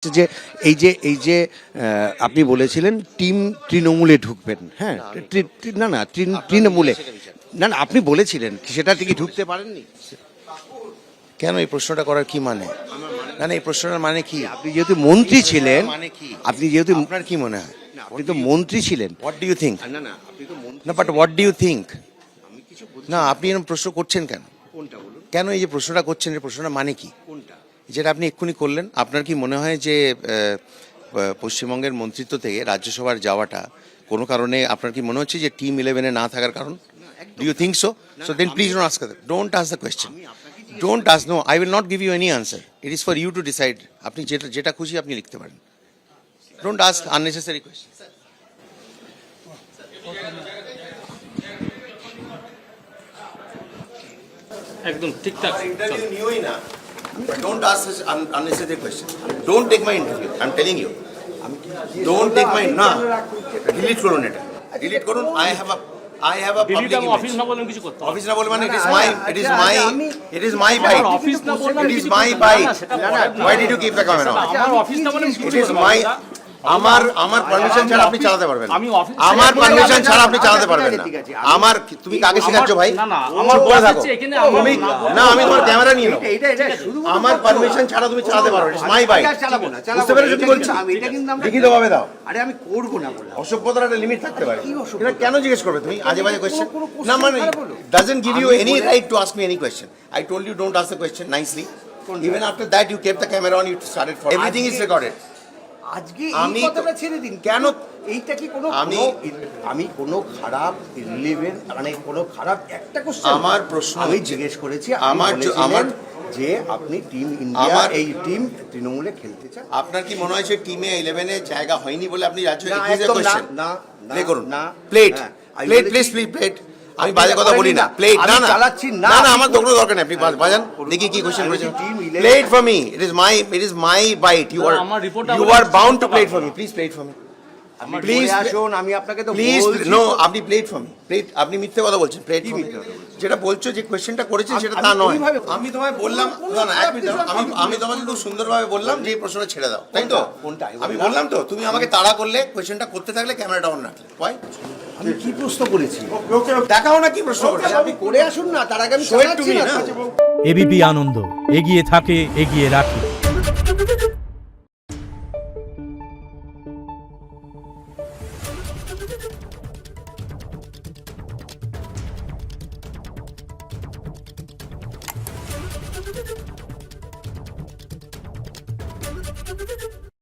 যে এই যে আপনি বলেছিলেন টিম তৃণমূলে ঢুকবেন, হ্যাঁ? না না তৃণমূলে না না আপনি বলেছিলেন, সেটা কি ঢুকতে পারেননি? কেন এই প্রশ্নটা করার কি মানে? না না, এই প্রশ্নটার মানে কি? আপনি যেহেতু মন্ত্রী ছিলেন, মানে কি? আপনি যেহেতু আপনার কি মনে হয়? আপনি তো মন্ত্রী ছিলেন। What do you think? না না আপনি তো মন্ত্রী। না, but what do you think? আমি কিছু না, আপনি এরকম প্রশ্ন করছেন কেন? কোনটা বলুন? কেন এই যে প্রশ্নটা করছেন, এই প্রশ্নটা মানে কি? কোনটা? যেটা আপনি এক্ষুনি করলেন, আপনার কি মনে হয় যে পশ্চিমবঙ্গের মন্ত্রিত্ব থেকে রাজ্যসভার যাওয়াটা কোনো কারণে আপনার কি মনে হচ্ছে যে টিম 11-এ না থাকার কারণ? Do you think so? So then please don't ask the question. Don't ask, no, I will not give you any answer. It is for you to decide. আপনি যেটা খুশি আপনি লিখতে পারেন। Don't ask unnecessary question. একদম ঠিকঠাক। Interview নিওই না, but don't ask such unnecessary questions. Don't take my interview. I'm telling you. Don't take my না delete করুন, এটা delete করুন। I have a public দিল্লিতে image. অফিস না বললেন কিছু করতে হবে। অফিস না বলে মানে it is my bite. আমার অফিস না বললাম It is কিছু my করতে হবে না, bite. সেটা পরের না। Why did you keep the camera on? আমার অফিস না বললাম কিছু It is করতে হবে my না। আমার পারমিশন ছাড়া আপনি চালাতে পারবেন না। আমি অফিস আমার পারমিশন ছাড়া আপনি চালাতে পারবেন না। আমার তুমি কাকে শেখাচ্ছ ভাই? না না আমার চুপ করে বস থাকো। হচ্ছে এখানে আমার তুমি না, আমি তোমার ক্যামেরা নিয়ে নেব। আমার পারমিশন ছাড়া তুমি চালাতে পারো। It's my bike. বুঝতে পেরেছো কি বলছি? লিখিতভাবে দাও। আরে আমি করব না বললাম। অসভ্যতার একটা লিমিট থাকতে পারে। কি অসভ্যতা? এটা কেন জিজ্ঞেস করবে তুমি আজে বাজে কোয়েশ্চেন? কোনো question না মানে খারাপ হলো? doesn't give you আমি any বলে- right to ask me any question. I told you don't ask the question nicely. Even after that you kept the camera on, you started for everything is recorded. আজকে আমি এই তো- কথাটা ছেড়ে দিন। কেন? এইটা কি কোনো আমি- আমি কোনো খারাপ ইলেভেন মানে কোনো খারাপ একটা কোশ্চেন আমার প্রশ্ন আমি হচ্ছে- জিজ্ঞেস করেছি আমার আমার যে আপনি টিম ইন্ডিয়া আমার- এই টিম তৃণমূলে খেলতে চান? আপনার কি মনে হয় যে টিমে 11-এ জায়গা হয়নি বলে আপনি রাজ্য না, একুশে একদম না, কোয়েশ্চেন না, প্লে করুন না, প্লেট হ্যাঁ, আমি প্লেট বলেছি- প্লিজ প্লেট। আমি আপনি বাজে কথা বলি না। করেননি না। প্লেট না আমি না চালাচ্ছি না। না না, আমার আপনি তো কোনো দরকার নেই। আপনি বাজান দেখি কি কোশ্চেন আমি করেছেন। team 11 plate for me, it is my bite. You are আমার রিপোর্টটা ইউ বলে আর বাউন্ড টু দিচ্ছি, প্লেট করতে ফর মি। পারবো। Please plate for me. আপনি Please, বলে আসুন, আমি আপনাকে তো প্লিজ বলছি নো, তো। আপনি প্লেট ফর মি। প্লেট, আপনি মিথ্যে কথা বলছেন। প্লেট কি ফর মি মিথ্যে কথা বলছি? যেটা বলছো যে কোশ্চেনটা করেছেন সেটা আমি তা নয়। ওইভাবে- আমি তোমায় বললাম না না, এক মিনিট দাঁড়াও। আমি তোমাকে খুব সুন্দরভাবে বললাম যে এই প্রশ্নটা ছেড়ে দাও, তাই তো? কোনটা? আমি বললাম তো, তুমি আমাকে তাড়া করলে কোশ্চেনটা করতে থাকলে ক্যামেরাটা অন রাখলে। Why? আমি কি প্রশ্ন করেছি? দেখাও না কি প্রশ্ন করেছো। আপনি করে আসুন না, তার আগে আমি Show it to চালাচ্ছি me, না। না? এবিপি আনন্দ এগিয়ে থাকে, এগিয়ে রাখে।